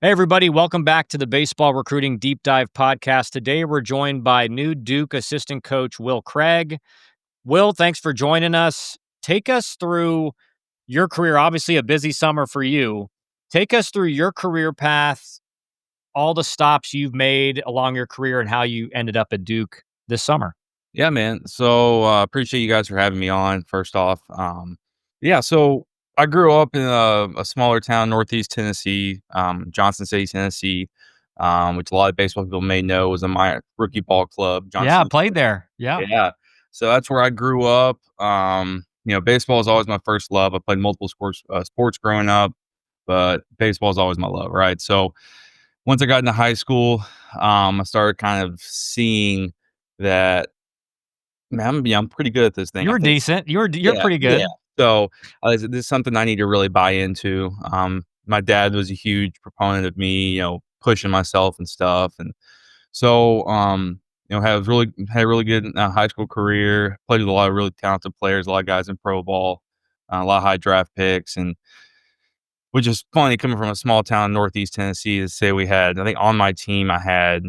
Hey, everybody, welcome back to the Baseball Recruiting Deep Dive Podcast. Today, we're joined by new Duke assistant coach Will Craig. Will, thanks for joining us. Take us through your career. Obviously, a busy summer for you. Take us through your career path, all the stops you've made along your career, and how you ended up at Duke this summer. Yeah, man. So appreciate you guys for having me on. First off, yeah. So I grew up in a smaller town, Northeast Tennessee, Johnson City, Tennessee, which a lot of baseball people may know was in my rookie ball club, Yeah, I Johnson. played there. Yeah. Yeah. So that's where I grew up. Baseball is always my first love. I played multiple sports growing up, but baseball is always my love, right? So once I got into high school, I started kind of seeing that man, I'm pretty good at this thing. You I were think decent. You're yeah, pretty yeah. good. So, this is something I need to really buy into. My dad was a huge proponent of me, pushing myself and stuff, and so, had a really good, high school career, played with a lot of really talented players, a lot of guys in pro ball, a lot of high draft picks, and which is funny coming from a small town in Northeast Tennessee to say we had I think on my team, I had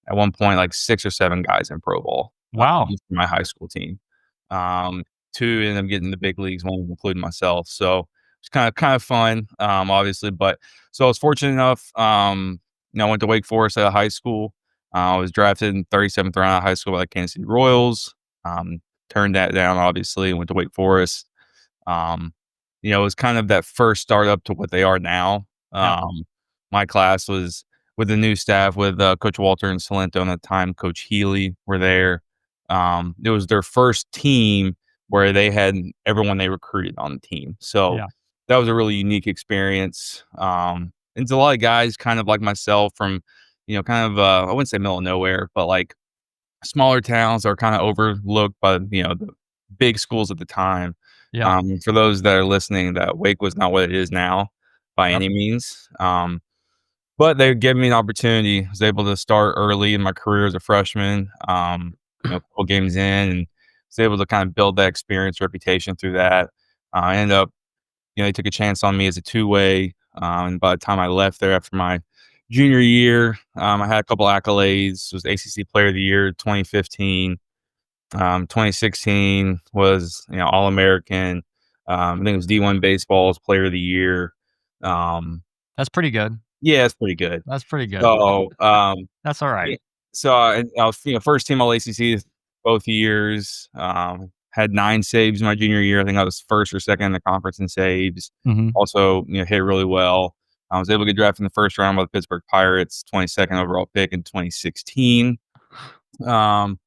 at one point, like 6 or 7 guys in pro ball, Wow. just for my high school team. Um, 2 ended up getting in the big leagues, 1 including myself, so it's kind of fun, obviously, but so I was fortunate enough, I went to Wake Forest out of high school. I was drafted in 37th round of high school by the Kansas City Royals, turned that down, obviously, and went to Wake Forest. Um, it was kind of that first startup to what they are now. Yeah. My class was with the new staff with, Coach Walter and Salento, and at the time, Coach Healy were there. It was their first team where they had everyone they recruited on the team. So Yeah. that was a really unique experience. And it's a lot of guys kind of like myself from, kind of, I wouldn't say middle of nowhere, but like smaller towns are kind of overlooked by, the big schools at the time. Yeah. For those that are listening, that Wake was not what it is now by Yep. any means. But they gave me an opportunity. I was able to start early in my career as a freshman, a couple games in, and was able to kind of build that experience, reputation through that. I ended up, they took a chance on me as a two-way. And by the time I left there after my junior year, I had a couple accolades. Was ACC Player of the Year 2015. 2016 was All American. I think it was D1 Baseball's Player of the Year. Um, That's pretty good. yeah, it's pretty good. That's pretty good. So, That's all right. yeah, so I was, first team All ACC both years. Had 9 saves my junior year. I think I was first or second in the conference in saves. Mhm. Also, hit really well. I was able to get drafted in the first round by the Pittsburgh Pirates, 22nd overall pick in 2016. Um,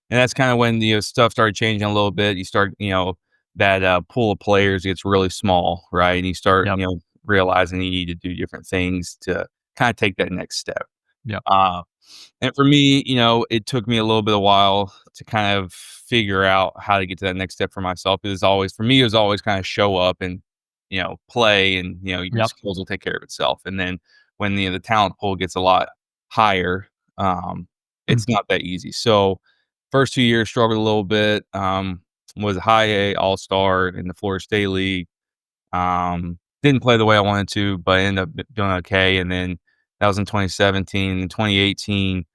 and that's kind of when stuff started changing a little bit. You start, that pool of players gets really small, right? And you start, Yep. realizing you need to do different things to kind of take that next step. Yep. Uh, and for me, it took me a little bit of while to kind of figure out how to get to that next step for myself. It was always, for me, it was always kind of show up and, play and, your Yep. skills will take care of itself. And then when the talent pool gets a lot higher, Mm. it's not that easy. So first 2 years struggled a little bit, was a high A all-star in the Florida State League. Didn't play the way I wanted to, but ended up doing okay. And then that was in 2017. In 2018,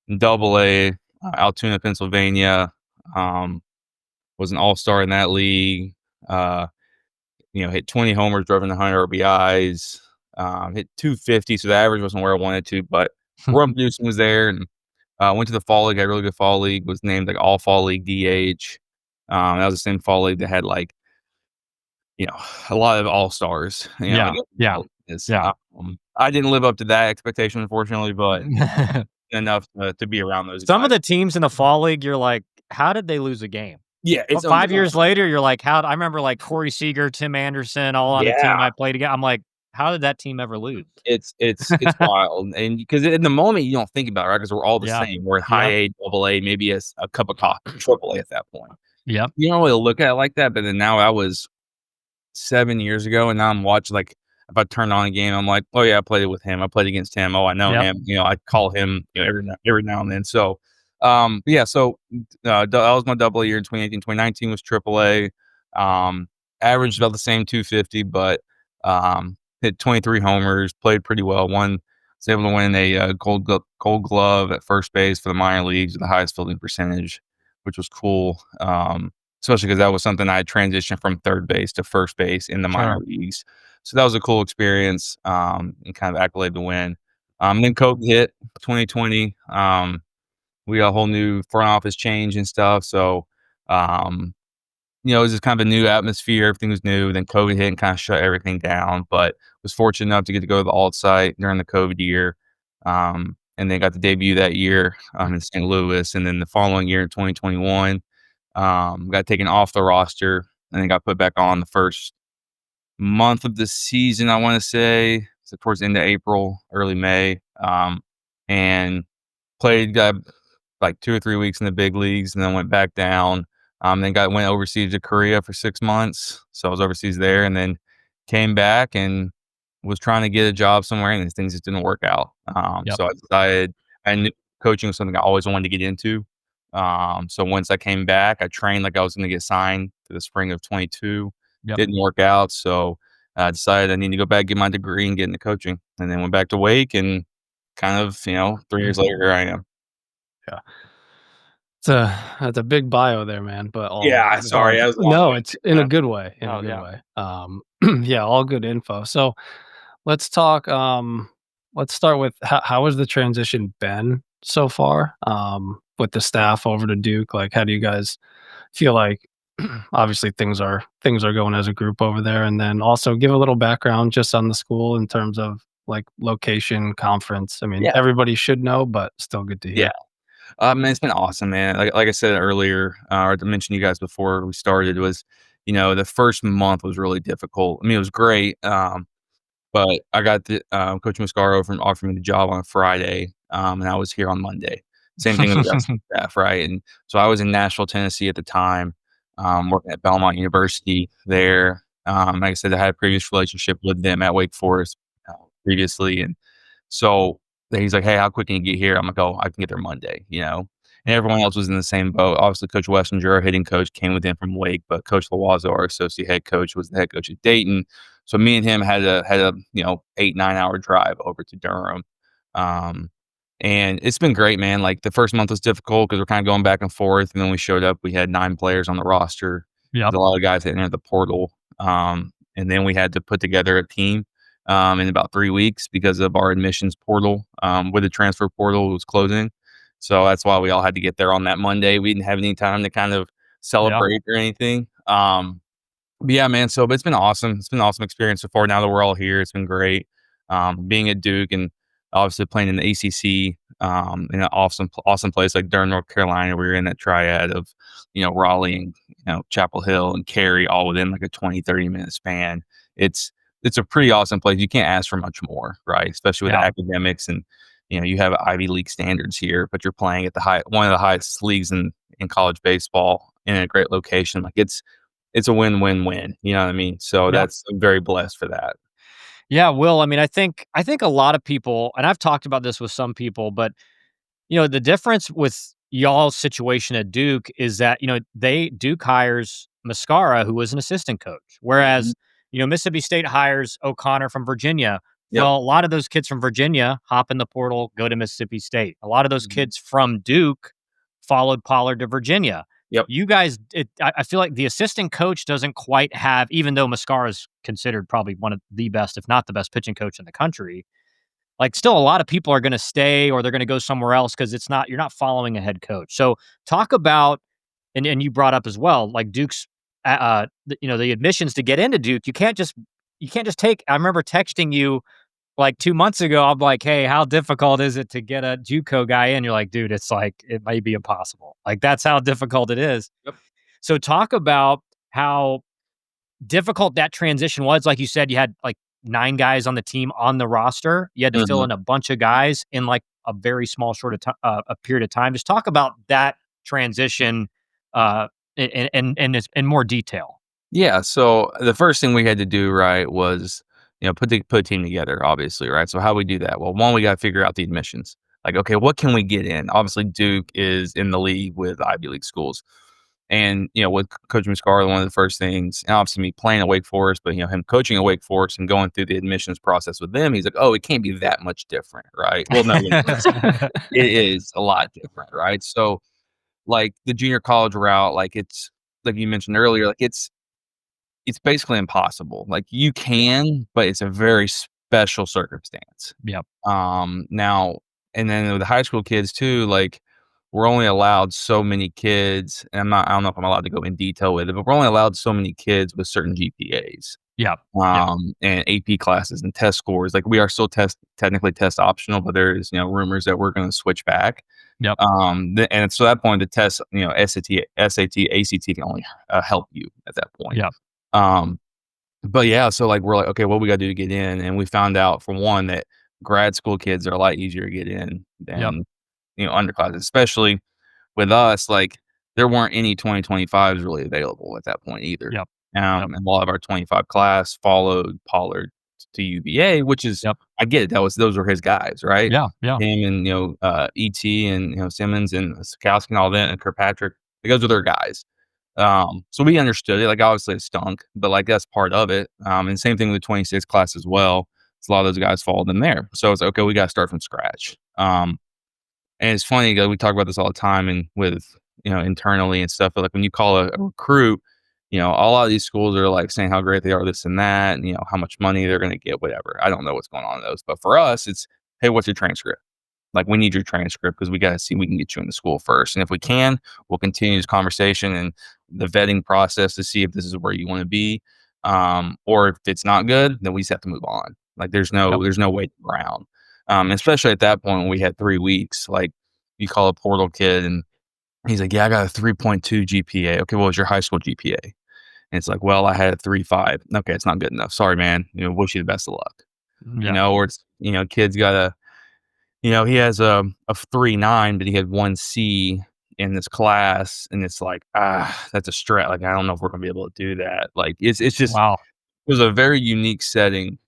in Double A, Altoona, Pennsylvania, was an all-star in that league. Uh, hit 20 homers, drove in 100 RBIs, hit 250, so the average wasn't where I wanted to, but run producing was there. And went to the fall league, had a really good fall league, was named like all fall league DH. That was the same fall league that had like you know, a lot of all-stars, I Yeah. guess Yeah. is, Yeah. I didn't live up to that expectation, unfortunately, but, enough to be around those Some of guys. the teams in the fall league, you're like, "How did they lose a game?" Yeah, it's But 5 years later, you're like, "How" I remember, like, Corey Seager, Tim Anderson, all on a team yeah, I played against. I'm like, "How did that team ever lose?" it's wild, and because in the moment, you don't think about it, right? Because 'Cause we're all the Yeah. same. We're high Yep. A, double A, maybe a cup of coffee, triple A at that point. Yep. You don't really look at it like that, but then now I was 7 years ago, and now I'm watching, like, if I turn on a game, I'm like, "Oh, yeah, I played it with him. I played against him. Oh, I know Yep. him." I call him, every now and then. So, yeah, so, that was my double A year in 2018. 2019 was triple A. Um, Averaged about the same 250, but, hit 23 homers, played pretty well. Was able to win a Gold Glove at first base for the minor leagues with the highest fielding percentage, which was cool. Especially because that was something I had transitioned from third base to first base in the minor Sure. leagues. So that was a cool experience, and kind of accolade to win. Then COVID hit 2020. We got a whole new front office change and stuff. So, it was just kind of a new atmosphere. Everything was new. Then COVID hit and kind of shut everything down. But was fortunate enough to get to go to the alt site during the COVID year. And then got to debut that year in St. Louis. And then the following year in 2021, got taken off the roster and then got put back on the first month of the season, I want to say. So towards the end of April, early May. And played like 2 or 3 weeks in the big leagues and then went back down. Then went overseas to Korea for 6 months. So I was overseas there and then came back and was trying to get a job somewhere and things just didn't work out. Yep. So I decided I knew coaching was something I always wanted to get into. So once I came back, I trained like I was going to get signed for the spring of 22. Yep. Didn't work out. So I decided I need to go back, get my degree and get into coaching. And then went back to Wake and kind of, 3 years later, here I am. Yeah. That's a big bio there, man, but Yeah, sorry, that was a long no, way. it's in a good way, Oh, yeah. Yeah, all good info. So, let's talk, let's start with how has the transition been so far, with the staff over to Duke? Like, how do you guys feel like obviously things are going as a group over there? And then also give a little background just on the school in terms of, like, location, conference. I mean, Yeah. everybody should know, but still good to hear. Yeah. Man, it's been awesome, man. Like I said earlier, or I mentioned you guys before we started was, the first month was really difficult. I mean, it was great, but I got the Coach Mascaro offered me the job on Friday, and I was here on Monday. Same thing with the rest of the staff, right? And so I was in Nashville, Tennessee at the time, working at Belmont University there. Like I said, I had a previous relationship with them at Wake Forest previously, and so he's like, "Hey, how quick can you get here?" I'm like, "Oh, I can get there Monday," And everyone else was in the same boat. Obviously, Coach Wessinger, our hitting coach, came with him from Wake, but Coach Lawazo, our associate head coach, was the head coach at Dayton. So me and him had a 8-9 hour drive over to Durham. Um, and it's been great, man. Like the first month was difficult because we're kind of going back and forth. And then we showed up, we had 9 players on the roster. Yep. There's a lot of guys that entered the portal. And then we had to put together a team in about 3 weeks because of our admissions portal with the transfer portal was closing. So that's why we all had to get there on that Monday. We didn't have any time to kind of celebrate or anything. But yeah, man. But it's been awesome. It's been an awesome experience so far. Now that we're all here, it's been great. Being at Duke and obviously playing in the ACC in an awesome place like Durham, North Carolina. We were in that triad of, Raleigh and, Chapel Hill and Cary all within like a 20-30 minute span. It's a pretty awesome place. You can't ask for much more, right? Especially with the academics and, you have Ivy League standards here, but you're playing at one of the highest leagues in college baseball in a great location. Like it's a win-win-win. You know what I mean? So I'm very blessed for that. Yeah, Will, I mean, I think a lot of people, and I've talked about this with some people, but the difference with y'all's situation at Duke is that, Duke hires Mascara, who was an assistant coach, whereas, Mississippi State hires O'Connor from Virginia. Yep. Well, a lot of those kids from Virginia hop in the portal, go to Mississippi State. A lot of those kids from Duke followed Pollard to Virginia. Yep. You guys, I feel like the assistant coach doesn't quite have, even though Mascara is considered probably one of the best, if not the best pitching coach in the country, like still a lot of people are going to stay or they're going to go somewhere else because you're not following a head coach. So talk about, and you brought up as well, like Duke's, the admissions to get into Duke, you can't just take, I remember texting you like 2 months ago, I'm like, "Hey, how difficult is it to get a JUCO guy in?" You're like, "Dude, it's like, it might be impossible." Like, that's how difficult it is. Yep. So talk about how difficult that transition was. Like you said, you had like 9 guys on the team on the roster. You had to fill in a bunch of guys in like a very small a period of time. Just talk about that transition in more detail. Yeah. So the first thing we had to do, right, was put a team together, obviously, right? So how we do that? Well, one, we got to figure out the admissions. Like, okay, what can we get in? Obviously, Duke is in the league with Ivy League schools. And, with Coach Muscara, one of the first things, and obviously me playing at Wake Forest, but, him coaching at Wake Forest and going through the admissions process with them, he's like, "Oh, it can't be that much different, right?" Well, no, it is a lot different, right? So, like, the junior college route, like, it's like you mentioned earlier, like, it's basically impossible. Like, you can, but it's a very special circumstance. Yep. Now and then with the high school kids too, like, we're only allowed so many kids, and I don't know if I'm allowed to go in detail with it, but we're only allowed so many kids with certain GPAs, Yep. Yep. and AP classes and test scores. Like, we are still technically test optional, but there's, rumors that we're gonna switch back. Yep. And so at that point, the test, SAT, ACT can only, help you at that point. Yep. Um, but yeah, so, like, we're like, "Okay, what we gotta do to get in?" And we found out, for one, that grad school kids are a lot easier to get in Yep. than, underclass, especially with us. Like, there weren't any 2025s really available at that point either. Yep. And a lot of our 25 class followed Pollard to UVA, which is, Yep. I get it. Those were his guys, right? Yeah. Yeah. Him and, ET and, Simmons and Sikowski and all that, and Kirkpatrick. Like, those are their guys. So we understood it. Like, obviously it stunk, but, like, that's part of it. And same thing with the 26 class as well. So a lot of those guys followed them there. So it's like, okay, we got to start from scratch. And it's funny, we talk about this all the time, and with, internally and stuff, but, like, when you call a recruit, a lot of these schools are, like, saying how great they are, this and that, and, how much money they're going to get, whatever. I don't know what's going on in those, but for us, it's, "Hey, what's your transcript?" Like, we need your transcript because we got to see we can get you in the school first. And if we can, we'll continue this conversation and the vetting process to see if this is where you want to be. Or if it's not good, then we just have to move on. Like, there's no waiting around. Especially at that point when we had 3 weeks. Like, you call a portal kid and he's like, "Yeah, I got a 3.2 GPA." Okay, what was your high school GPA? And it's like, "Well, I had a 3.5." Okay, it's not good enough. Sorry, man. Wish you the best of luck. Yeah. Or it's, kid's got a, he has a 3.9, but he had 1 C in this class, and it's like, that's a stretch. Like, I don't know if we're gonna be able to do that. Like, it's just, Wow. it was a very unique setting.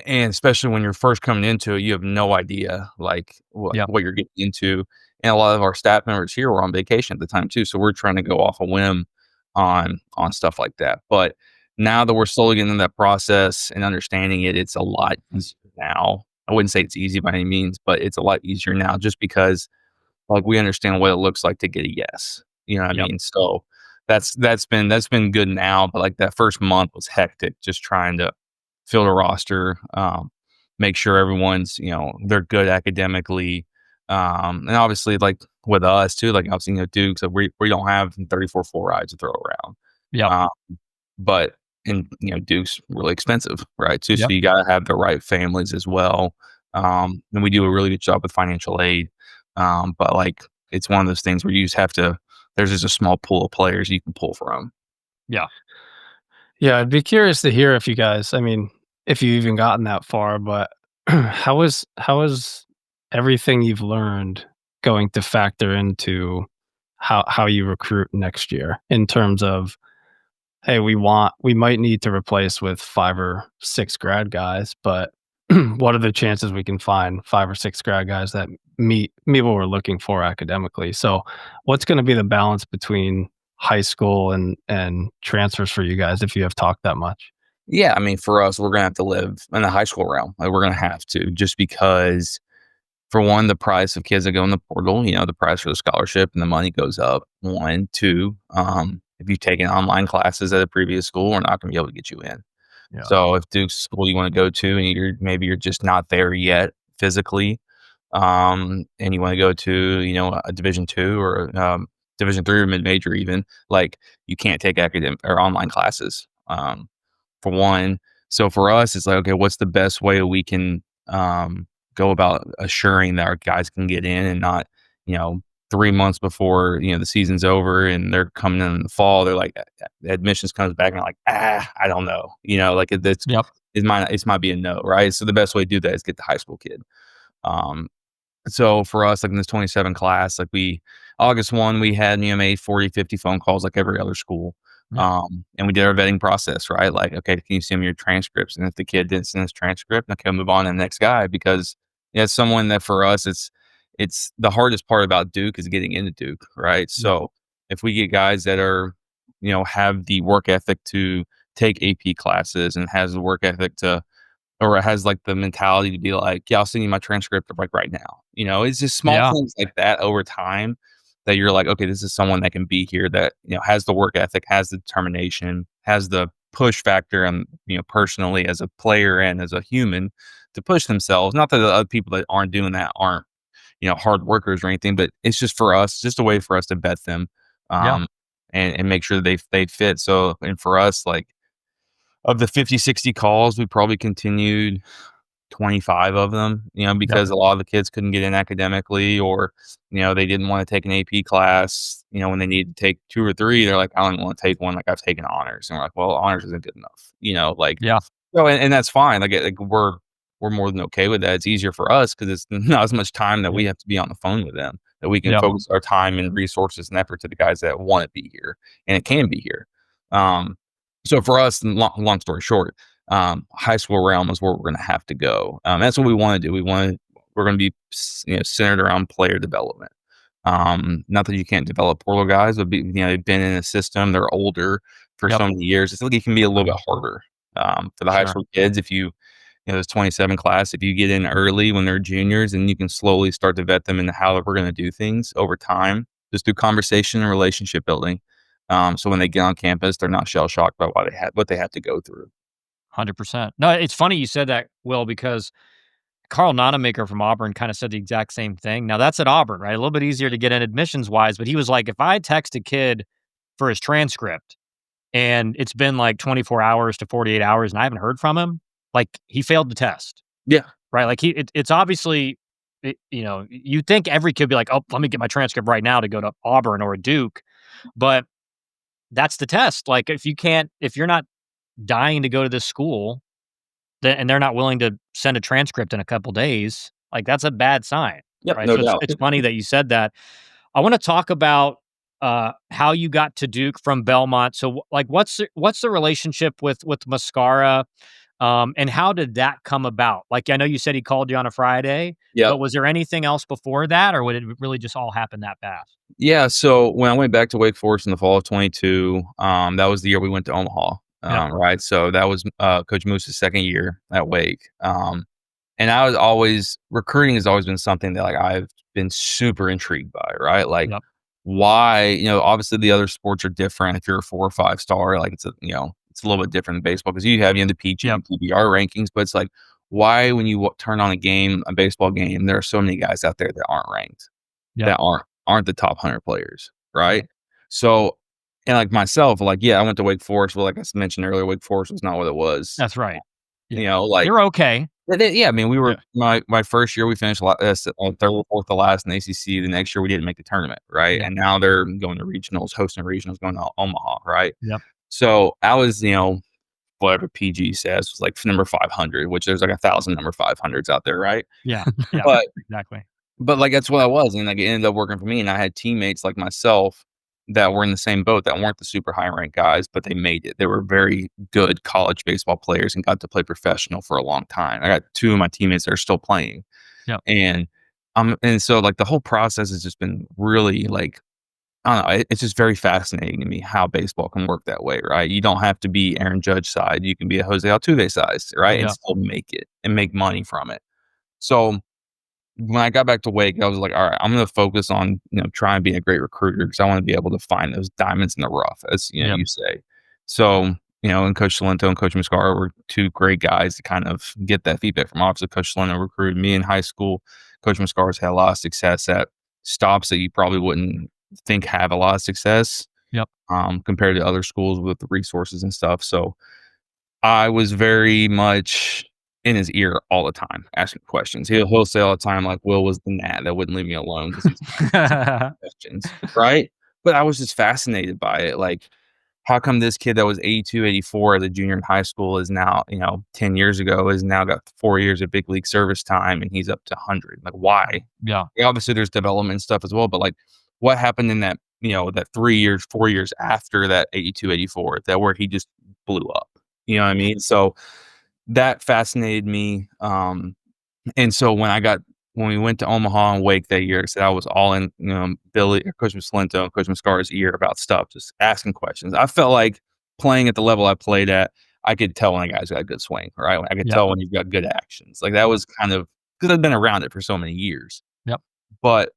And especially when you're first coming into it, you have no idea, like, what Yeah. what you're getting into. And a lot of our staff members here were on vacation at the time too, so we're trying to go off a whim on stuff like that. But now that we're slowly getting into that process and understanding it, it's a lot easier now. I wouldn't say it's easy by any means, but it's a lot easier now just because, like, we understand what it looks like to get a yes. You know what I Yep. mean? So that's been good now, but, like, that first month was hectic, just trying to fill the roster, make sure everyone's, they're good academically. And obviously, like, with us too, like, obviously, Duke, so we don't have 34 four rides to throw around. Yep. But and, Duke's really expensive, right, too, so Yep. you gotta have the right families as well. And we do a really good job with financial aid. But, like, it's one of those things where you just have to, there's just a small pool of players you can pull from. Yeah. Yeah, I'd be curious to hear if you guys, I mean, if you even gotten that far, but how is everything you've learned going to factor into how you recruit next year in terms of, hey, we might need to replace with 5 or 6 grad guys, but what are the chances we can find 5 or 6 grad guys that meet what we're looking for academically? So, what's going to be the balance between high school and transfers for you guys if you have talked that much? Yeah, I mean, for us, we're gonna have to live in the high school realm. Like, we're gonna have to, just because, for one, the price of kids that go in the portal, the price for the scholarship and the money goes up. 1, 2, if you've taken online classes at a previous school, we're not gonna be able to get you in. Yeah. So if Duke's school you want to go to and maybe you're just not there yet physically, and you want to go to, a Division 2 or Division 3 or mid-major even, like, you can't take academic or online classes, for one. So for us, it's like, okay, what's the best way we can, go about assuring that our guys can get in and not, 3 months before, the season's over and they're coming in the fall, they're like, admissions comes back and they're like, I don't know, like, Yep. it might be a no, right? So the best way to do that is get the high school kid. So for us, like, in this 27 class, like, August 1, we had, made 40, 50 phone calls like every other school. Yeah. And we did our vetting process, right? Like, okay, can you send me your transcripts? And if the kid didn't send his transcript, okay, I'll move on to the next guy, because it's someone that, for us, it's the hardest part about Duke is getting into Duke, right? So if we get guys that are, have the work ethic to take AP classes and has the work ethic to, or has like the mentality to be like, yeah, I'll send you my transcript like right now. It's just small Yeah. things like that over time that you're like, okay, this is someone that can be here that, has the work ethic, has the determination, has the push factor and, personally as a player and as a human to push themselves. Not that the other people that aren't doing that aren't, hard workers or anything, but it's just for us, just a way for us to vet them, Yeah. um, and make sure they fit. So, and for us, like of the 50, 60 calls, we probably continued 25 of them, Yep. because a lot of the kids couldn't get in academically or, they didn't want to take an AP class, when they needed to take 2 or 3, they're like, I don't want to take one. Like I've taken honors. And we're like, well, honors isn't good enough, like, Yeah. so, and that's fine. Like we're more than okay with that. It's easier for us because it's not as much time that we have to be on the phone with them, that we can Yep. focus our time and resources and effort to the guys that want to be here and it can be here. Um, so for us, long story short, high school realm is where we're going to have to go. That's what we want to do. We're going to be, centered around player development. Not that you can't develop portal guys, but they've been in a system, they're older for Yep. so many years. It's like it can be a little bit harder. For the high Sure. school kids, if there's 27 class, if you get in early when they're juniors and you can slowly start to vet them into how we're going to do things over time, just through conversation and relationship building. So when they get on campus, they're not shell shocked by what they had to go through. 100%. No, it's funny you said that, Will, because Carl Nonamaker from Auburn kind of said the exact same thing. Now that's at Auburn, right? A little bit easier to get in admissions wise, but he was like, if I text a kid for his transcript and it's been like 24 hours to 48 hours and I haven't heard from him, like he failed the test, Yeah. right? Like it's obviously, you think every kid would be like, oh, let me get my transcript right now to go to Auburn or a Duke, but that's the test. Like if you're not dying to go to this school, and they're not willing to send a transcript in a couple days, like that's a bad sign, Yep. right? No So it's doubt. it's funny that you said that. I want to talk about how you got to Duke from Belmont. So like what's the relationship with Mascara, and how did that come about? Like I know you said he called you on a Friday, Yep. but was there anything else before that, or would it really just all happen that fast? Yeah, so when I went back to Wake Forest in the fall of 22, that was the year we went to Omaha, Yep. right? So that was Coach Moose's second year at Wake, and I was always recruiting has always been something that like I've been super intrigued by, right? Like Yep. why, obviously the other sports are different. If you're a 4 or 5 star, like it's a little bit different than baseball because you have the PG Yep. and PBR rankings, but it's like why when you turn on a baseball game, there are so many guys out there that aren't ranked Yep. that aren't the top 100 players, right? Yep. So, and like myself, like, yeah, I went to Wake Forest, but like I mentioned earlier, Wake Forest was not what it was. That's right. Yeah. Like You're okay. yeah, I mean, we were Yeah. my first year we finished third or fourth to last in the ACC. The next year we didn't make the tournament, right? Yeah. And now they're going to regionals, hosting regionals, going to Omaha, right? Yep. So I was, whatever PG says was like number 500, which there's like 1,000 number 500s out there, right? Yeah. Yeah. But Exactly. But, like, that's what I was, and, like, it ended up working for me, and I had teammates like myself that were in the same boat that weren't the super high ranked guys, but they made it. They were very good college baseball players and got to play professional for a long time. I got 2 of my teammates that are still playing, Yep. and so, like, the whole process has just been really, like, I don't know, it's just very fascinating to me how baseball can work that way, right? You don't have to be Aaron Judge side, you can be a Jose Altuve size, right? And Yeah. still make it and make money from it. So when I got back to Wake, I was like, all right, I'm going to focus on, trying to be a great recruiter because I want to be able to find those diamonds in the rough, as Yep. you say. So, and Coach Salento and Coach Mascara were 2 great guys to kind of get that feedback from. Obviously, Coach Salento recruited me in high school. Coach Mascara's had a lot of success at stops that you probably wouldn't think have a lot of success. Yep. Compared to other schools with the resources and stuff. So I was very much in his ear all the time, asking questions. He'll say all the time, like, Will was the gnat that wouldn't leave me alone because he's questions, right? But I was just fascinated by it. Like, how come this kid that was 82, 84 as a junior in high school is now, 10 years ago, has now got 4 years of big league service time and he's up to 100? Like, why? Yeah. Obviously, there's development stuff as well, but like, what happened in that, that 3 years, 4 years after that 82, 84, that where he just blew up? You know what I mean? So that fascinated me. And so when I got when we went to Omaha and Wake that year, I said I was all in, Billy, Coach Salento, and Coach Mascara's ear about stuff, just asking questions. I felt like playing at the level I played at, I could tell when a guy's got a good swing, right? I could Yep. tell when you've got good actions. Like that was kind of because I've been around it for so many years. Yep. But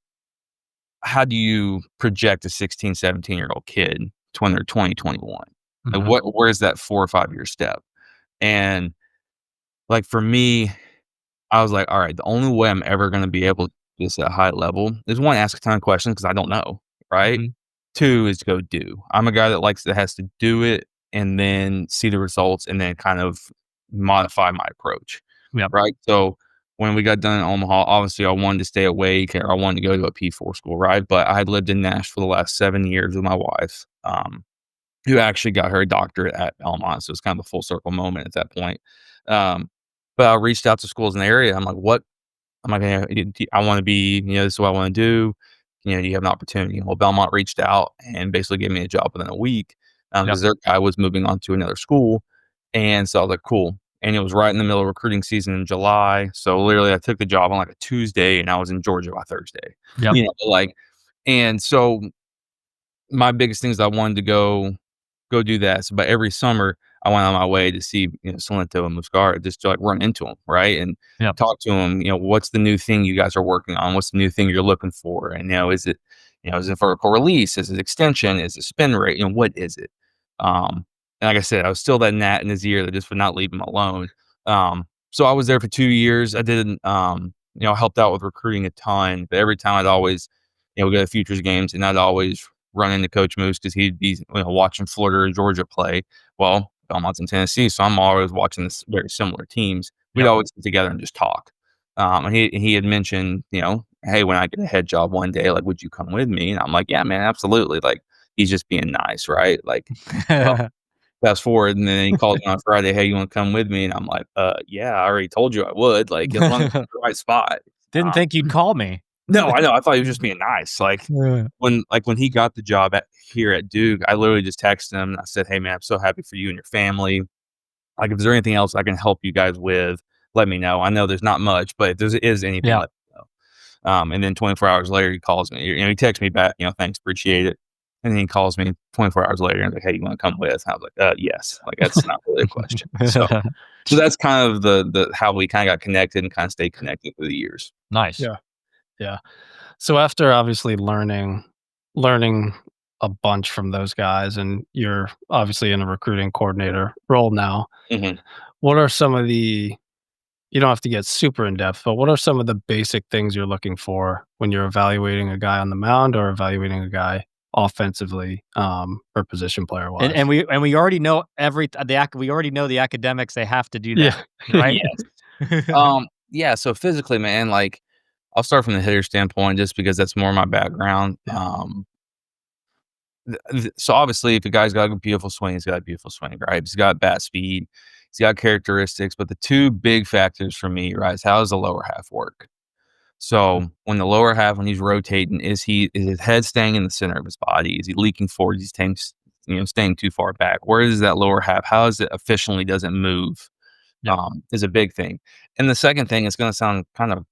how do you project a 16, 17-year-old kid to when they're 20, 21? Like where's that 4 or 5 year step? And like for me, I was like, all right, the only way I'm ever going to be able to do this at a high level is one, ask a ton of questions because I don't know, right? Mhm. Two is go do. I'm a guy that has to do it and then see the results and then kind of modify my approach. Yep. Right. So when we got done in Omaha, obviously I wanted to stay awake or I wanted to go to a P4 school, right? But I had lived in Nashville the last 7 years with my wife, who actually got her doctorate at Belmont. So it's kind of a full circle moment at that point. But I reached out to schools in the area. I'm like, what am I going to, I want to be, this is what I want to do. Do you have an opportunity? Well, Belmont reached out and basically gave me a job within a week because their guy was moving on to another school. And so I was like, cool. And it was right in the middle of recruiting season in July. So literally I took the job on like a Tuesday and I was in Georgia by Thursday. Yep. And so my biggest thing is I wanted to go do that. So, but every summer I went on my way to see, Salento and Muscara just to like run into them, right? And talk to them, what's the new thing you guys are working on? What's the new thing you're looking for? And, is it vertical release? Is it extension? Is it spin rate? What is it? And like I said, I was still that gnat in his ear that just would not leave him alone. So I was there for 2 years. I did, helped out with recruiting a ton, but every time I'd always, go to futures games and I'd always run into Coach Moose because he'd be watching Florida or Georgia play. Well, Belmont's in Tennessee, so I'm always watching this very similar teams. We'd always get together and just talk. And he had mentioned, hey, when I get a head job one day, like, would you come with me? And I'm like, yeah, man, absolutely. Like, he's just being nice, right? Like, fast forward, and then he calls me on Friday, hey, you want to come with me? And I'm like, yeah, I already told you I would. Like, as long as it's the right spot. Didn't think you'd call me. No, I know. I thought he was just being nice. Like when he got the job here at Duke, I literally just texted him and I said, hey man, I'm so happy for you and your family. Like, if there's anything else I can help you guys with, let me know. I know there's not much, but if there is anything, let me know. And then 24 hours later, he calls me. He texts me back, thanks, appreciate it. And then he calls me 24 hours later and like, hey, you want to come with? And I was like, yes. Like, that's not really a question. So that's kind of the how we kind of got connected and kind of stayed connected through the years. Nice. Yeah. So after obviously learning a bunch from those guys, and you're obviously in a recruiting coordinator role now, what are some of the, you don't have to get super in depth, but what are some of the basic things you're looking for when you're evaluating a guy on the mound or evaluating a guy offensively, or position player wise? And we already know we already know the academics, they have to do that. Right? Yeah. So physically, man, like, I'll start from the hitter standpoint just because that's more my background. So obviously, if a guy's got a beautiful swing, he's got a beautiful swing, right? He's got bat speed, he's got characteristics. But the two big factors for me, right, is how does the lower half work? So when the lower half, when he's rotating, is his head staying in the center of his body? Is he leaking forward? He's staying too far back. Where is that lower half? How is it efficiently doesn't move? Is a big thing. And the second thing is going to sound kind of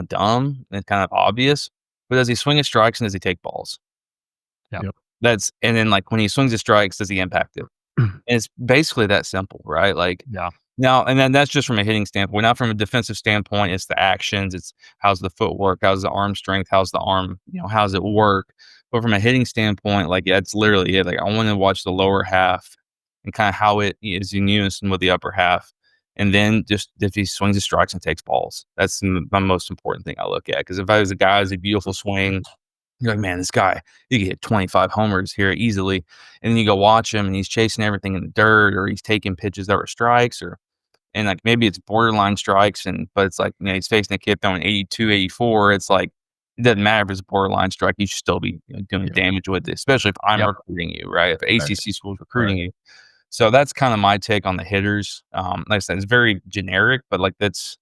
dumb and kind of obvious, but does he swing his strikes and does he take balls? Yep. And then like when he swings his strikes, does he impact it? And it's basically that simple, right? Like, now, and then that's just from a hitting standpoint. Now, from a defensive standpoint, it's the actions, it's how's the footwork, how's the arm strength, how's the arm, how's it work? But from a hitting standpoint, like, it's literally it. Like, I want to watch the lower half and kind of how it is in unison with the upper half. And then just if he swings his strikes and takes balls, that's my most important thing I look at. Because if I was a guy who's a beautiful swing, you're like, man, this guy, he could hit 25 homers here easily. And then you go watch him and he's chasing everything in the dirt, or he's taking pitches that were strikes, and like maybe it's borderline strikes, but it's like, he's facing a kid throwing 82, 84. It's like, it doesn't matter if it's a borderline strike, you should still be doing damage with it, especially if I'm recruiting you, right? If ACC school's recruiting you. So that's kind of my take on the hitters. Like I said, it's very generic, but like that's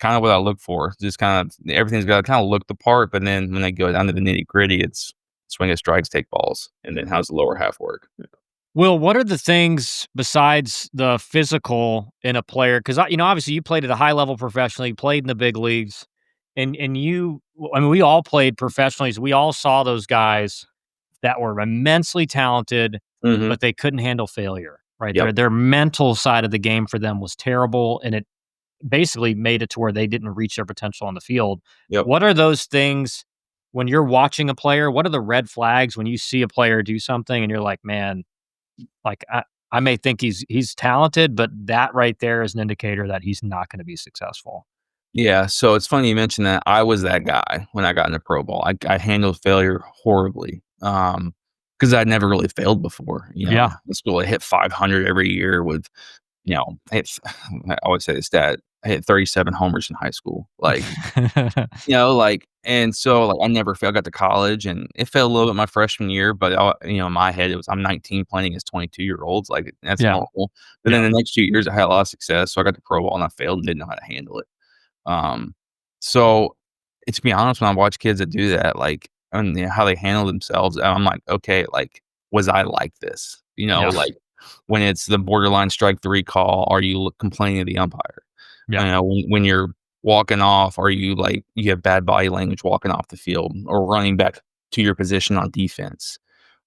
kind of what I look for. Just kind of everything's got to kind of look the part, but then when they go down to the nitty gritty, it's swing at strikes, take balls, and then how's the lower half work? Will, what are the things besides the physical in a player? Because obviously you played at a high level professionally, played in the big leagues, and you, I mean, we all played professionally. So we all saw those guys that were immensely talented, Mhm. but they couldn't handle failure, right? Yep. Their mental side of the game for them was terrible, and it basically made it to where they didn't reach their potential on the field. Yep. What are those things when you're watching a player? What are the red flags when you see a player do something and you're like, man, like I may think he's talented, but that right there is an indicator that he's not going to be successful. Yeah, so it's funny you mentioned that. I was that guy when I got into pro ball. I handled failure horribly, because I'd never really failed before, Yeah. In school, I hit 500 every year with, I hit I always say this stat, I hit 37 homers in high school, and so, I never failed. I got to college, and it failed a little bit my freshman year, but, in my head, it was I'm 19 playing against 22-year-olds, that's Yeah. normal. But then the next few years, I had a lot of success, so I got to pro ball, and I failed and didn't know how to handle it. Um, so, to be honest, when I watch kids that do that, and, how they handle themselves, I'm like, "Okay, was I like this?" Yeah. When it's the borderline strike 3 call, are you complaining to the umpire? Yeah. When you're walking off, are you you have bad body language walking off the field or running back to your position on defense,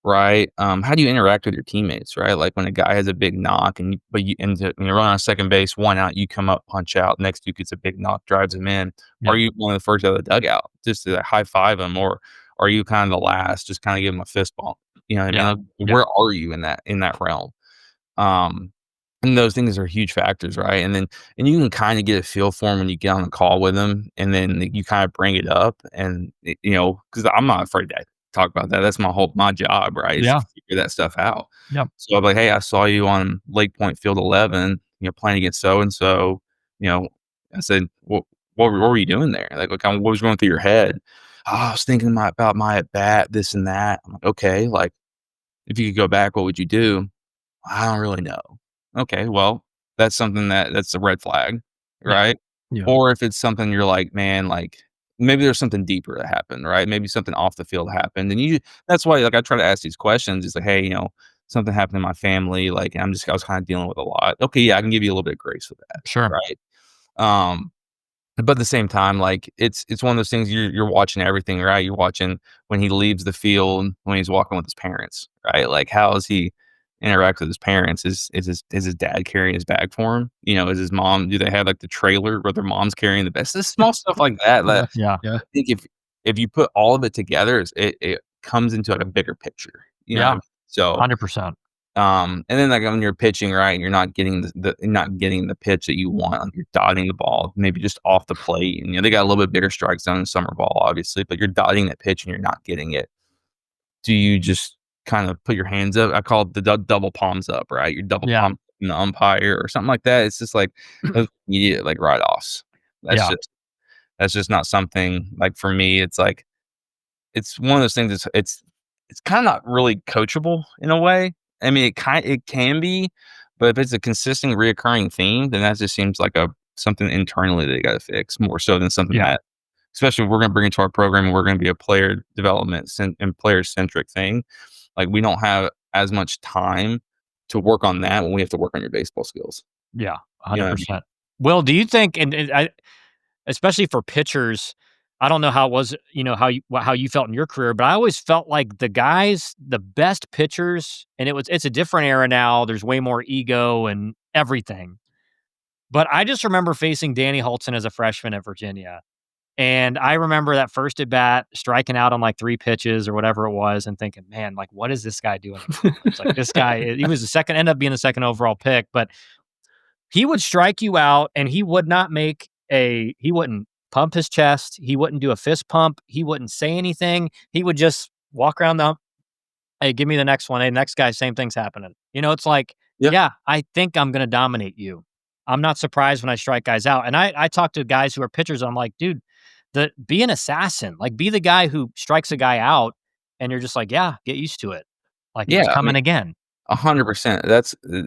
right? How do you interact with your teammates, right? Like when a guy has a big knock and you run on second base, 1 out, you come up, punch out, next dude gets a big knock, drives him in. Yeah. Are you one of the first out of the dugout just to high five him, or are you kind of the last, just kind of give him a fist bump? You know what I Yeah. mean? Where are you in that realm? Um, and those things are huge factors, right? And you can kind of get a feel for them when you get on the call with them, and then you kind of bring it up, and because I'm not afraid to talk about that. That's my job, right? Is to Yeah. figure that stuff out. Yep. So I'm like, hey, I saw you on Lake Point Field 11, playing against so and so. You know, I said, what were you doing there? What was going through your head? Oh, I was thinking about my at bat, this and that. I'm like, okay, if you could go back, what would you do? I don't really know. Okay, well, that's a red flag, Yeah. right? Yeah. Or if it's something you're like, man, maybe there's something deeper that happened, right? Maybe something off the field happened. And that's why I try to ask these questions. It's like, hey, something happened in my family, I was kind of dealing with a lot. Okay, yeah, I can give you a little bit of grace with that, Sure. right? Um, but at the same time, it's one of those things you're watching everything, right? You're watching when he leaves the field, when he's walking with his parents, right? How is he interact with his parents? Is his dad carrying his bag for him? Is his mom? Do they have the trailer where their mom's carrying the best? This small stuff like that. Yeah. Yeah. Yeah. I think if you put all of it together, it comes into a bigger picture. Yeah. So 100%. and then when you're pitching, right, and you're not getting not getting the pitch that you want, you're dotting the ball, maybe just off the plate. And they got a little bit bigger strike zone in summer ball, obviously, but you're dotting that pitch and you're not getting it. Do you just kind of put your hands up? I call it the double palms up, right? You're double palm in the umpire or something like that. It's just those immediate write offs. Yeah. That's just not something for me. It's one of those things. It's kind of not really coachable in a way. I mean, it can be, but if it's a consistent reoccurring theme, then that just seems like something internally they got to fix more so than something Yeah. that, especially if we're going to bring it to our program and we're going to be a player development and player centric thing. We don't have as much time to work on that when we have to work on your baseball skills. Yeah. You know what I mean? 100%. Well, do you think, and I, especially for pitchers, I don't know how it was, how you felt in your career, but I always felt like the best pitchers, and it's a different era now. There's way more ego and everything. But I just remember facing Danny Hultzen as a freshman at Virginia. And I remember that first at bat, striking out on 3 pitches or whatever it was, and thinking, man, what is this guy doing? It's like this guy, he was ended up being the second overall pick, but he would strike you out and he wouldn't pump his chest. He wouldn't do a fist pump. He wouldn't say anything. He would just walk around hey, give me the next one. Hey, next guy, same thing's happening. It's like, yeah, I think I'm going to dominate you. I'm not surprised when I strike guys out. And I talk to guys who are pitchers. I'm like, dude, be an assassin. Be the guy who strikes a guy out and you're just like, yeah, get used to it. It's coming again. 100%.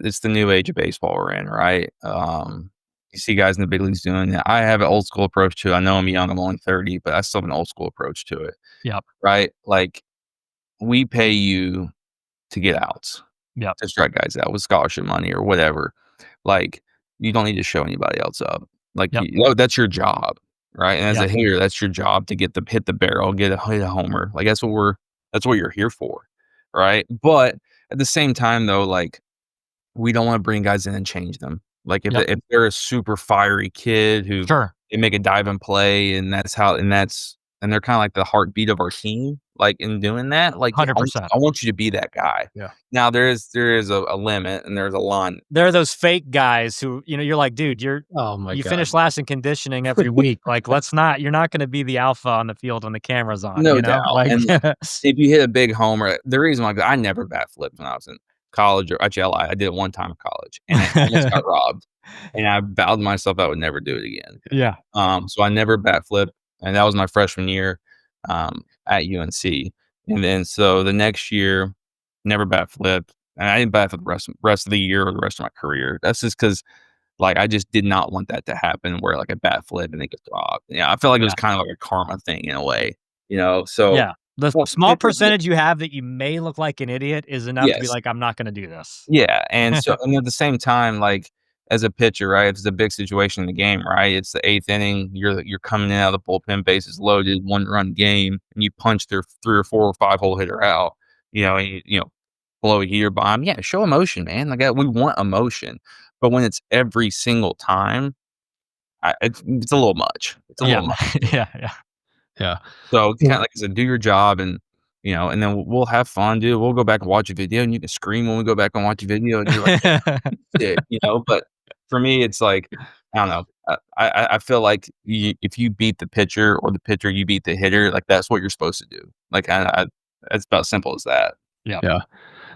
It's the new age of baseball we're in, right? You see guys in the big leagues doing that. I have an old school approach to it. I know I'm young, I'm only 30, but I still have an old school approach to it. Yep. Right? We pay you to get outs. Yep. To strike guys out with scholarship money or whatever. You don't need to show anybody else up. Yep. That's your job, right? And as Yeah. a hitter, that's your job to hit the barrel, hit a homer. Like that's what you're here for, right? But at the same time, though, like we don't want to bring guys in and change them. Like Yep. if they're a super fiery kid who Sure. they make a dive and play, and they're kind of like the heartbeat of our team. Like in doing that, like yeah, 100%. I want you to be that guy. Yeah. Now there is a limit and there's a line. There are those fake guys who, you're like, dude, Oh my you god. finish last in conditioning every week. Like, you're not going to be the alpha on the field when the camera's on. No you know, doubt. like, And if you hit a big homer, the reason why I never bat flipped when I was in college, or actually I did it one time in college, and I almost got robbed. And I vowed to myself I would never do it again. yeah, So I never bat flipped, and that was my freshman year at UNC. And then so the next year, never bat flipped, and I didn't bat for the rest of the year or the rest of my career. That's just because like I just did not want that to happen, where like a bat flip and it gets robbed. Yeah, I feel like it was kind of like a karma thing in a way, So yeah. The well, small percentage you have that you may look like an idiot is enough to be yes. like, I'm not going to do this. Yeah, and so and at the same time, like, as a pitcher, right, if it's a big situation in the game, right, it's the 8th inning, you're coming in out of the bullpen, bases loaded, 1-run game, and you punch their 3 or 4 or 5-hole hitter out, and blow a heater by 'em. Yeah, show emotion, man, like, we want emotion, but when it's every single time, it's a little much. It's a Yeah, little much. yeah, yeah. Yeah. So, kinda like I said, do your job and, and then we'll have fun, dude. We'll go back and watch a video, and you can scream when we go back and watch a video, and you're like, but for me, it's like, I don't know. I feel like if you beat the pitcher or the pitcher, you beat the hitter, like, that's what you're supposed to do. Like, it's about simple as that. Yeah.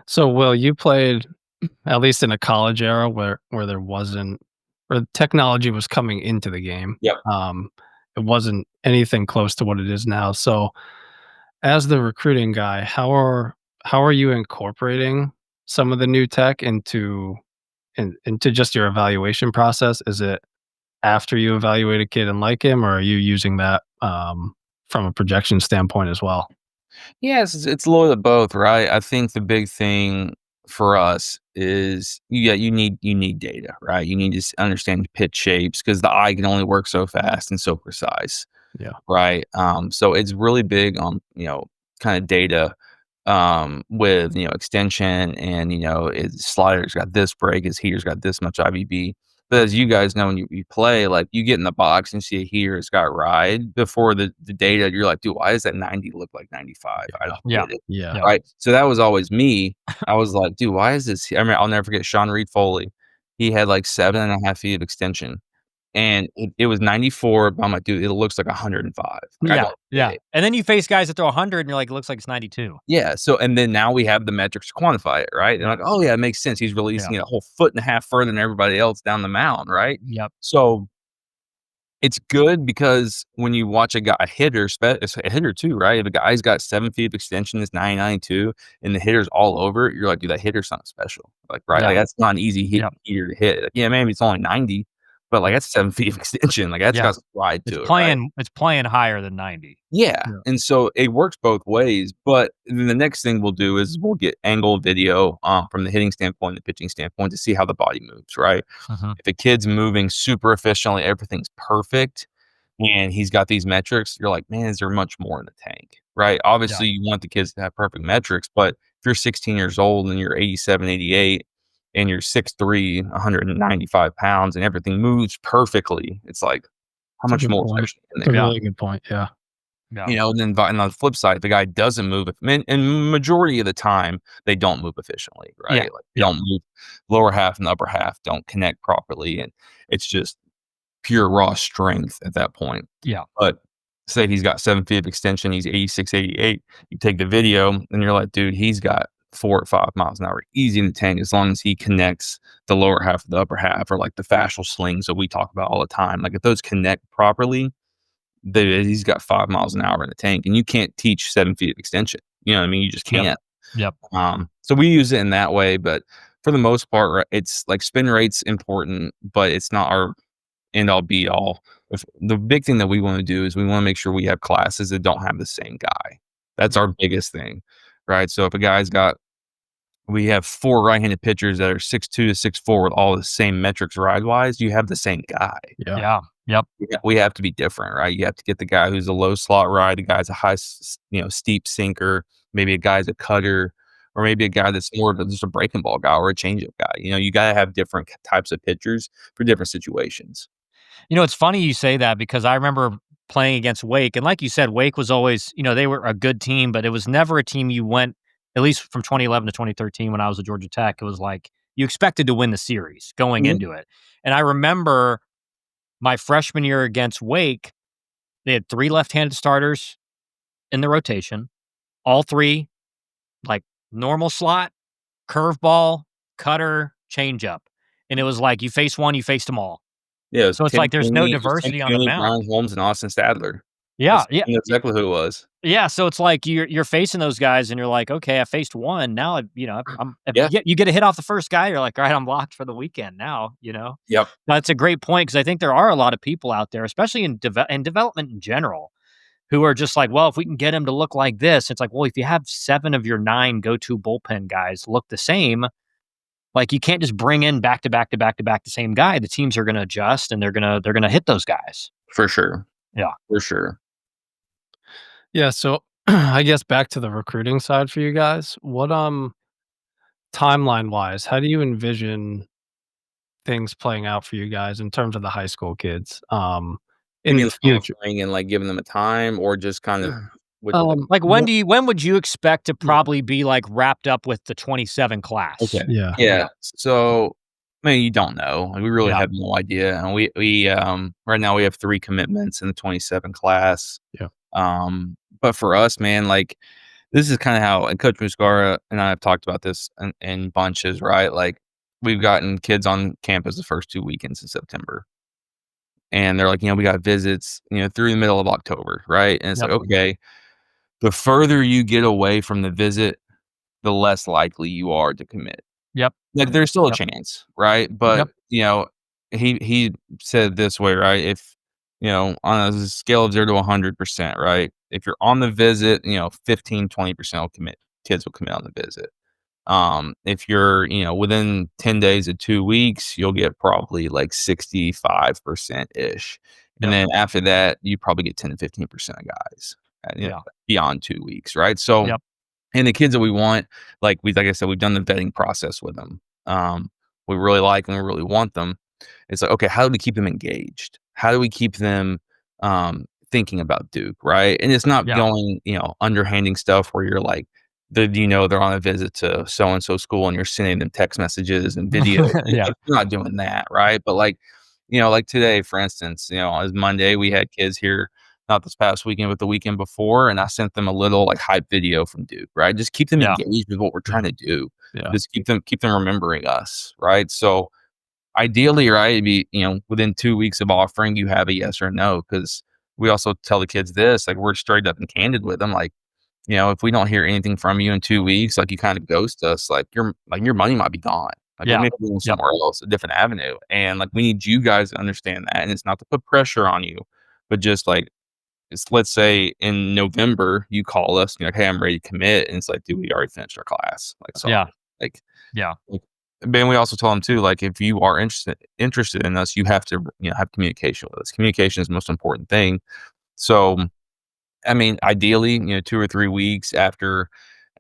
So, Will, you played at least in a college era where there wasn't, or technology was coming into the game. Yep. It wasn't anything close to what it is now. So, as the recruiting guy, how are you incorporating some of the new tech into just your evaluation process? Is it after you evaluate a kid and like him, or are you using that from a projection standpoint as well? Yes, it's a little of both, right? I think the big thing for us is, you need data, right? You need to understand pitch shapes because the eye can only work so fast and so precise. Yeah. Right. So it's really big on, kind of data with, extension and, his slider's got this break, his heater's got this much IBB. But as you guys know, when you play, like you get in the box and see a heater, it's got ride before the data. You're like, dude, why does that 90 look like 95? I don't Yeah. get it. Yeah. Right. So that was always me. I was like, dude, why is this? I mean, I'll never forget Sean Reed Foley. He had like 7.5 feet of extension. And it was 94, but I'm like, dude, it looks like 105. Like, I Yeah, don't get yeah. it. And then you face guys that throw 100 and you're like, it looks like it's 92. Yeah. So, and then now we have the metrics to quantify it, right? And like, oh yeah, it makes sense. He's releasing it a whole 1.5 feet further than everybody else down the mound, right? Yep. So it's good because when you watch a hitter, it's a hitter too, right? If a guy's got 7 feet of extension, it's 99.2, and the hitter's all over it, you're like, dude, that hitter's something special. Like, right? Yeah. Like, that's not an easy Yep. heater to hit. Like, yeah, maybe it's only 90, but like that's 7 feet of extension. Like that's Yeah. got some ride to It's it. Right? playing it's playing higher than 90. Yeah. Yeah. And so it works both ways. But then the next thing we'll do is we'll get angle video from the hitting standpoint, the pitching standpoint to see how the body moves, right? Mhm. If a kid's moving super efficiently, everything's perfect, and he's got these metrics, you're like, man, is there much more in the tank? Right? Obviously, you want the kids to have perfect metrics, but if you're 16 years old and you're 87, 88, and you're 6'3", 195 pounds, and everything moves perfectly, it's like, how That's a much good more point. efficient can That's they a be? really good point. Yeah. Yeah. And then on the flip side, if the guy doesn't move, and majority of the time, they don't move efficiently, right? Yeah. Like, they don't move, lower half and the upper half don't connect properly, and it's just pure raw strength at that point. Yeah. But say he's got 7 feet of extension, he's 86, 88, you take the video, and you're like, dude, he's got 4 or 5 miles an hour easy in the tank as long as he connects the lower half of the upper half, or like the fascial slings that we talk about all the time. Like if those connect properly, he's got 5 miles an hour in the tank, and you can't teach 7 feet of extension. You know what I mean? You just can't. Yep. So we use it in that way, but for the most part, right, it's like spin rate's important, but it's not our end all be all. The big thing that we want to do is we want to make sure we have classes that don't have the same guy. That's our biggest thing, right? So if we have 4 right-handed pitchers that are 6'2" to 6'4" with all the same metrics ride-wise, you have the same guy. Yeah. Yeah. Yep. We have to be different, right? You have to get the guy who's a low slot ride, a guy's a high, steep sinker, maybe a guy's a cutter, or maybe a guy that's more of just a breaking ball guy or a changeup guy. You got to have different types of pitchers for different situations. It's funny you say that because I remember playing against Wake, and like you said, Wake was always, they were a good team, but it was never a team you went, at least from 2011 to 2013 when I was at Georgia Tech, it was like you expected to win the series going Mhm. into it. And I remember my freshman year against Wake, they had 3 left-handed starters in the rotation, all 3 like normal slot, curveball, cutter, changeup. And it was like you face one, you faced them all. Yeah, So it's like there's no diversity on the mound. Brian Holmes, and Austin Stadler. Yeah, yeah. I know exactly who it was. Yeah, so it's like you're facing those guys and you're like, "Okay, I faced one. Now, if Yeah. you get a hit off the first guy, you're like, "All right, I'm locked for the weekend now," Yep. That's a great point because I think there are a lot of people out there, especially in development in general, who are just like, "Well, if we can get him to look like this," it's like, "Well, if you have 7 of your 9 go-to bullpen guys look the same, like, you can't just bring in back to back to back to back the same guy. The teams are gonna adjust and they're gonna hit those guys." For sure. Yeah. For sure. Yeah, so I guess back to the recruiting side for you guys. What timeline wise, how do you envision things playing out for you guys in terms of the high school kids You in mean the future? offering and, like, giving them a time or just kind of with Like, More, when would you expect to yeah, probably be, like, wrapped up with the 27 class? Okay. yeah, Yeah. So, I mean, you don't know. Like, we really Yeah. have no idea, and right now we have 3 commitments in the 27 class. yeah, But for us, man, like, this is kinda how and Coach Muscara and I have talked about this in bunches, right? Like, we've gotten kids on campus the first 2 weekends in September, and they're like, "We got visits, through the middle of October," right? And it's Yep. like, okay, the further you get away from the visit, the less likely you are to commit. Yep. Like, there's still a Yep. chance, right? But, Yep. he said it this way, right? If, on a scale of 0 to 100%, right? If you're on the visit, 15, 20% will commit. Kids will commit on the visit. If you're, within 10 days of 2 weeks, you'll get probably like 65% ish. And Yep. then after that, you probably get 10 to 15% of guys, Yeah. beyond 2 weeks, right? So, Yep. and the kids that we want, like I said, we've done the vetting process with them. We really like them, we really want them. It's like, okay, how do we keep them engaged? How do we keep them thinking about Duke, right? And it's not Yeah. going, underhanding stuff where you're like, they're on a visit to so and so school and you're sending them text messages and videos. Yeah. Like, you're not doing that, right? But like today, for instance, on Monday, we had kids here not this past weekend, but the weekend before, and I sent them a little like hype video from Duke, right? Just keep them Yeah. engaged with what we're trying to do. yeah, Just keep them remembering us, right? So ideally, right, it'd be, within 2 weeks of offering, you have a yes or no. Because we also tell the kids this, like, we're straight up and candid with them, like, if we don't hear anything from you in 2 weeks, like, you kind of ghost us, your money might be gone. Like, we Yeah. may be going Yep. somewhere else, a different avenue, and, like, we need you guys to understand that, and it's not to put pressure on you, but just, like, let's say in November, you call us, and you're like, "Hey, I'm ready to commit," and it's like, "Dude, we already finished our class." Like, sorry. Yeah. Like Yeah. like, but we also tell them too, like, if you are interested in us, you have to, have communication with us. Communication is the most important thing. So, I mean, ideally, 2 or 3 weeks after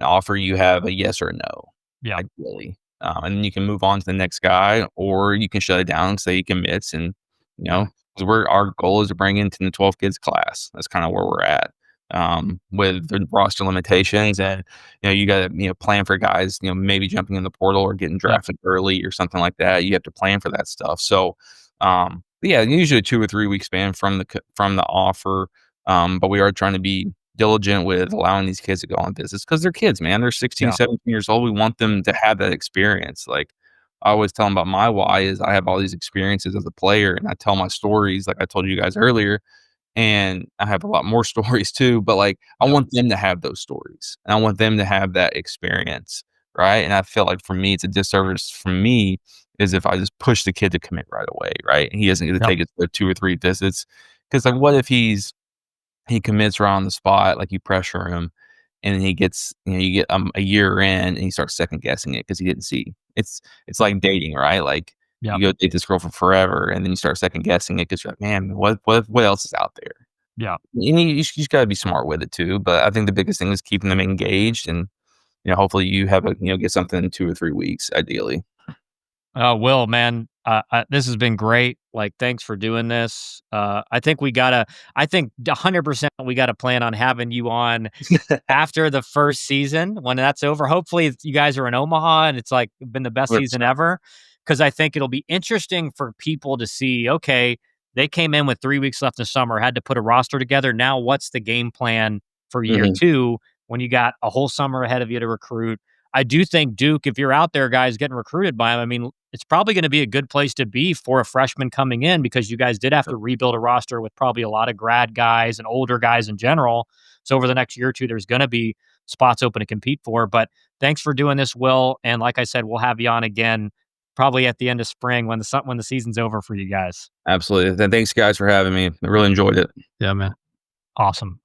an offer, you have a yes or a no, Yeah. ideally. And then you can move on to the next guy, or you can shut it down and say he commits. And, 'cause our goal is to bring in 10 to 12 kids class. That's kind of where we're at. With the roster limitations, and you got to plan for guys maybe jumping in the portal or getting drafted early or something like that. You have to plan for that stuff. So, but yeah, usually a 2 or 3 week span from the offer. But we are trying to be diligent with allowing these kids to go on visits because they're kids, man. They're 16, Yeah. 17 years old. We want them to have that experience. Like, I always tell them about my why is I have all these experiences as a player, and I tell my stories like I told you guys earlier, and I have a lot more stories too, but, like, I Yeah. want them to have those stories, and I want them to have that experience, right? And I feel like for me, it's a disservice for me is if I just push the kid to commit right away, right? And he doesn't get to Yep. take it to 2 or 3 visits, because like, what if he commits right on the spot, like, you pressure him, and then he gets you get, a year in, and he starts second guessing it because he didn't see. It's like dating, right? Like, Yep. You go date this girl for forever, and then you start second guessing it because you're like, man, what else is out there? Yeah. And you just got to be smart with it too. But I think the biggest thing is keeping them engaged, and hopefully you have get something in 2 or 3 weeks, ideally. Will, man, this has been great. Like, thanks for doing this. I think 100% we gotta plan on having you on after the first season when that's over. Hopefully, you guys are in Omaha and it's like been the best season 100%. ever. Because I think it'll be interesting for people to see. Okay, they came in with 3 weeks left in the summer, had to put a roster together. Now, what's the game plan for year Mhm. two when you got a whole summer ahead of you to recruit? I do think Duke, if you're out there, guys, getting recruited by him, I mean, it's probably going to be a good place to be for a freshman coming in because you guys did have to rebuild a roster with probably a lot of grad guys and older guys in general. So over the next year or two, there's going to be spots open to compete for. But thanks for doing this, Will. And like I said, we'll have you on again probably at the end of spring when the season's over for you guys. Absolutely. And thanks, guys, for having me. I really enjoyed it. Yeah, man. Awesome.